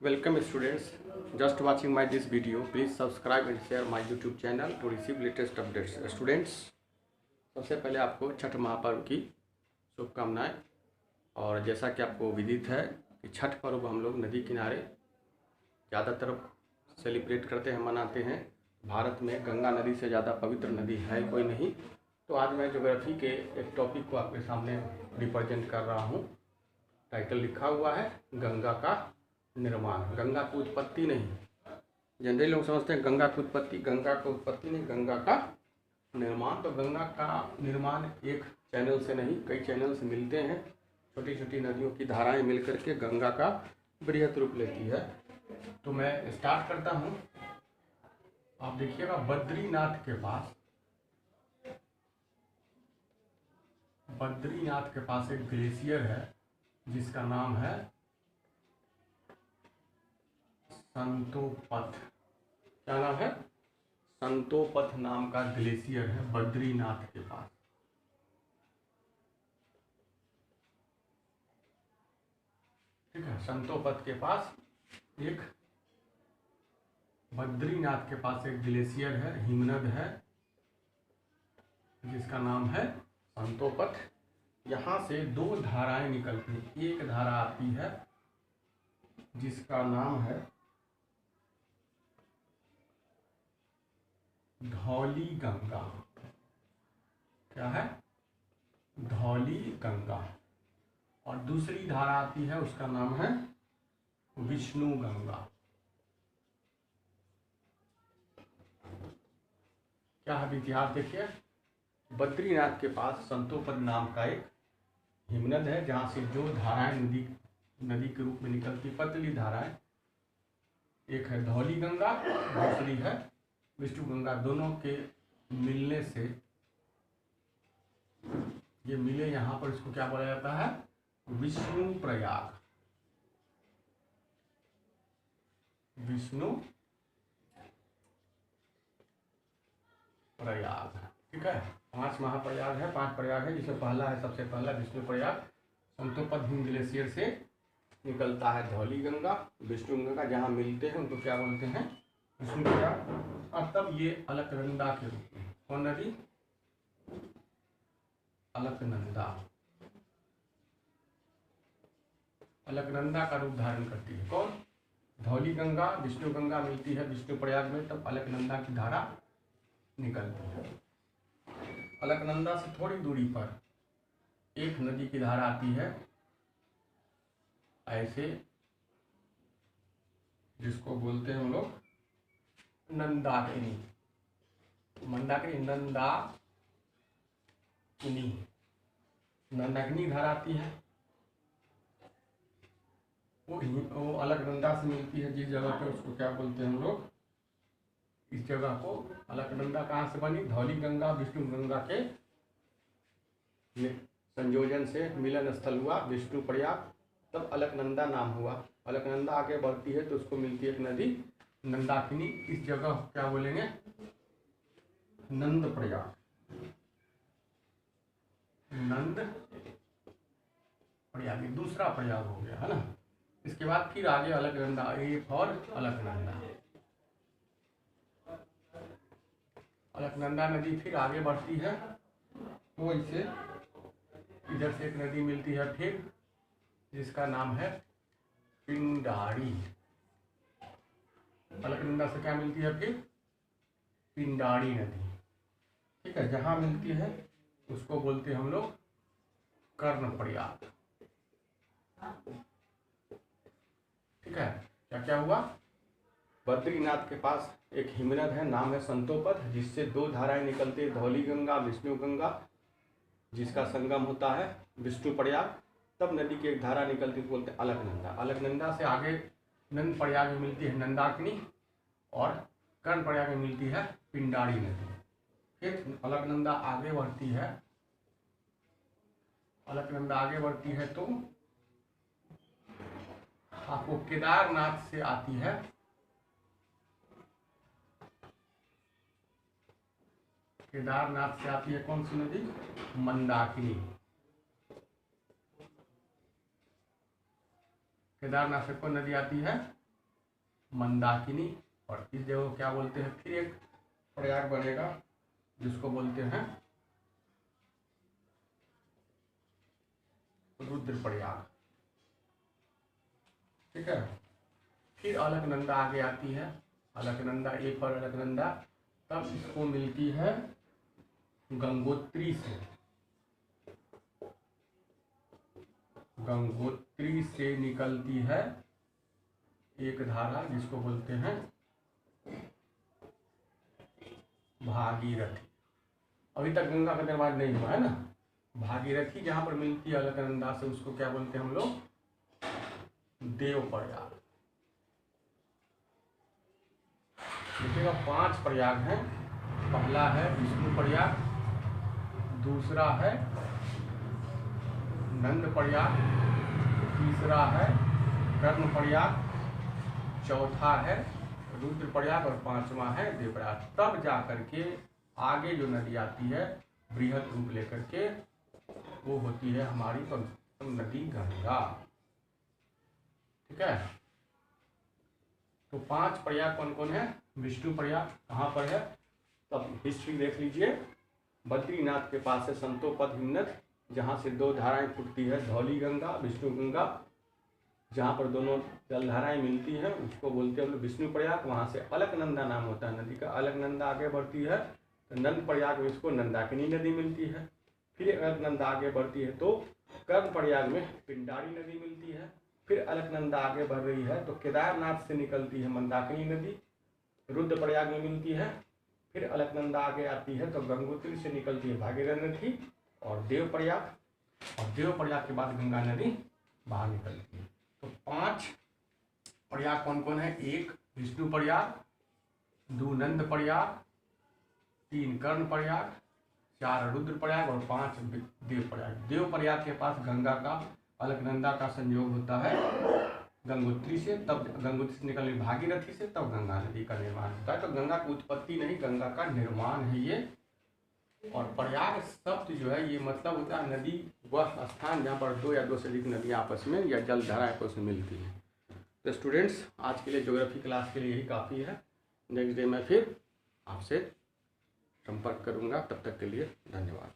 Welcome students, just watching my this video. Please subscribe and share my YouTube channel to receive latest updates. Students, सबसे पहले आपको छठ महापर्व की शुभकामनाएं। और जैसा कि आपको विदित है कि छठ पर्व हम लोग नदी किनारे ज़्यादातर सेलिब्रेट करते हैं, मनाते हैं। भारत में गंगा नदी से ज़्यादा पवित्र नदी है कोई नहीं। तो आज मैं ज्योग्राफी के एक टॉपिक को आपके सामने रिप्रेजेंट कर रहा हूँ। टाइटल लिखा हुआ है गंगा का निर्माण। गंगा की उत्पत्ति नहीं, जनरली लोग समझते हैं गंगा की उत्पत्ति नहीं, गंगा का निर्माण। तो गंगा का निर्माण एक चैनल से नहीं, कई चैनल से मिलते हैं। छोटी छोटी नदियों की धाराएं मिलकर के गंगा का बृहत रूप लेती है। तो मैं स्टार्ट करता हूं। आप देखिएगा बद्रीनाथ के पास एक ग्लेशियर है जिसका नाम है संतोपथ। क्या नाम है? संतोपथ नाम का ग्लेशियर है बद्रीनाथ के पास। ठीक है, संतोपथ के पास एक बद्रीनाथ के पास एक ग्लेशियर है, हिमनद है जिसका नाम है संतोपथ। यहाँ से दो धाराएं निकलती हैं। एक धारा आती है जिसका नाम है धौली गंगा। क्या है? धौली गंगा। और दूसरी धारा आती है, उसका नाम है विष्णु गंगा। क्या है इतिहास? देखिए, बद्रीनाथ के पास संतोपद नाम का एक हिमनद है जहां से जो धाराएं नदी के रूप में निकलती, पतली धाराएं। एक है धौली गंगा, दूसरी है विष्णु गंगा। दोनों के मिलने से ये मिले, यहाँ पर इसको क्या बोला जाता है? विष्णु प्रयाग। विष्णु प्रयाग। ठीक है, 5 महाप्रयाग है, 5 प्रयाग है, जिसमें पहला है, सबसे पहला विष्णु प्रयाग। संतोपद हिम ग्लेशियर से निकलता है धौली गंगा, विष्णु गंगा, जहाँ मिलते हैं उनको क्या बोलते हैं? विष्णु प्रयाग। और तब ये अलकनंदा के रूप में, कौन नदी? अलकनंदा। अलकनंदा का रूप धारण करती है। कौन? धौली गंगा, विष्णु गंगा मिलती है विष्णु प्रयाग में, तब अलकनंदा की धारा निकलती है। अलकनंदा से थोड़ी दूरी पर एक नदी की धारा आती है ऐसे, जिसको बोलते हैं हम लोग नंदाकिनी। नंदाकिनी धारा आती है। वो अलकनंदा से मिलती है जिस जगह पे, उसको क्या बोलते हैं हम लोग? इस जगह को अलकनंदा कहाँ से बनी? धौली गंगा विष्णु गंगा के संयोजन से मिलन स्थल हुआ विष्णु प्रयाग, तब अलकनंदा नाम हुआ। अलकनंदा आगे बढ़ती है तो उसको मिलती है एक नदी नंदाकिनी। इस जगह क्या बोलेंगे? नंद प्रयाग। नंद प्रयाग दूसरा प्रयाग हो गया, है ना। इसके बाद फिर आगे अलकनंदा, एक और अलकनंदा। अलकनंदा नदी फिर आगे बढ़ती है, वो इसे इधर से एक नदी मिलती है फिर, जिसका नाम है पिंडारी। अलकनंदा से क्या मिलती है फिर? पिंडारी नदी। ठीक है, जहां मिलती है उसको बोलते हैं हम लोग कर्ण प्रयाग। ठीक है, क्या क्या हुआ? बद्रीनाथ के पास एक हिमनद है, नाम है संतोपथ, जिससे दो धाराएं निकलती है, धौली गंगा विष्णु गंगा, जिसका संगम होता है विष्णु प्रयाग। तब नदी की एक धारा निकलती है, बोलते हैं अलकनंदा। अलकनंदा से आगे नंद प्रयाग में मिलती है नंदाकिनी, और कर्ण प्रयाग में मिलती है पिंडारी नदी। फिर अलकनंदा आगे बढ़ती है तो आपको केदारनाथ से आती है। केदारनाथ से आती है कौन सी नदी? मंदाकिनी। केदारनाथ से कौन नदी आती है? मंदाकिनी, और इस जगह को क्या बोलते हैं, फिर एक प्रयाग बनेगा जिसको बोलते हैं रुद्रप्रयाग। ठीक है, फिर अलकनंदा आगे आती है, अलकनंदा एक और अलकनंदा, तब इसको मिलती है गंगोत्री से, गंगोत्री से निकलती है एक धारा जिसको बोलते हैं भागीरथी। अभी तक गंगा का निर्माण नहीं हुआ है ना। भागीरथी जहां पर मिलती है अलकनंदा से उसको क्या बोलते हैं हम लोग, देवप्रयाग। देखिएगा 5 प्रयाग हैं। पहला है विष्णु प्रयाग, दूसरा है नंद प्रयाग, तीसरा है कर्ण प्रयाग, चौथा है रुद्र प्रयाग और 5वां है देवप्रयाग। तब जाकर के आगे जो नदी आती है बृहद रूप लेकर के, वो होती है हमारी नदी गंगा। ठीक है, तो 5 प्रयाग कौन कौन है। विष्णु प्रयाग कहाँ पर है, तब हिस्ट्री देख लीजिए। बद्रीनाथ के पास है संतोपद हिमनद, जहाँ से 2 धाराएं फूटती है, धौली गंगा, विष्णु गंगा, जहाँ पर दोनों जलधाराएं मिलती हैं उसको बोलते हैं हम लोग विष्णु प्रयाग। वहाँ से अलकनंदा नाम होता है नदी का, अलकनंदा आगे बढ़ती है तो नंद प्रयाग में इसको नंदाकिनी नदी मिलती है। फिर अलकनंदा आगे बढ़ती है तो कर्ण प्रयाग में पिंडारी नदी मिलती है। फिर अलकनंदा आगे बढ़ रही है तो केदारनाथ से निकलती है मंदाकिनी नदी, रुद्र प्रयाग में मिलती है। फिर अलकनंदा आगे आती है तो गंगोत्री से निकलती है भागीरथी और देवप्रयाग, और देवप्रयाग के बाद गंगा नदी बाहर निकलती है। तो 5 प्रयाग कौन कौन है, 1 विष्णु प्रयाग, 2 नंद प्रयाग, 3 कर्ण प्रयाग, 4 रुद्र प्रयाग और 5 देव प्रयाग। देव प्रयाग के पास गंगा का अलकनंदा का संयोग होता है गंगोत्री से, तब गंगोत्री से निकलने भागीरथी से, तब गंगा नदी का निर्माण होता है। तो गंगा की उत्पत्ति नहीं, गंगा का निर्माण है ये। और प्रयाग शब्द जो है ये मतलब होता है नदी वह स्थान जहाँ पर 2 या 2 से अधिक नदियाँ आपस में या जलधाराएं आपस में मिलती हैं। तो स्टूडेंट्स आज के लिए ज्योग्राफी क्लास के लिए यही काफ़ी है। नेक्स्ट डे मैं फिर आपसे संपर्क करूँगा, तब तक के लिए धन्यवाद।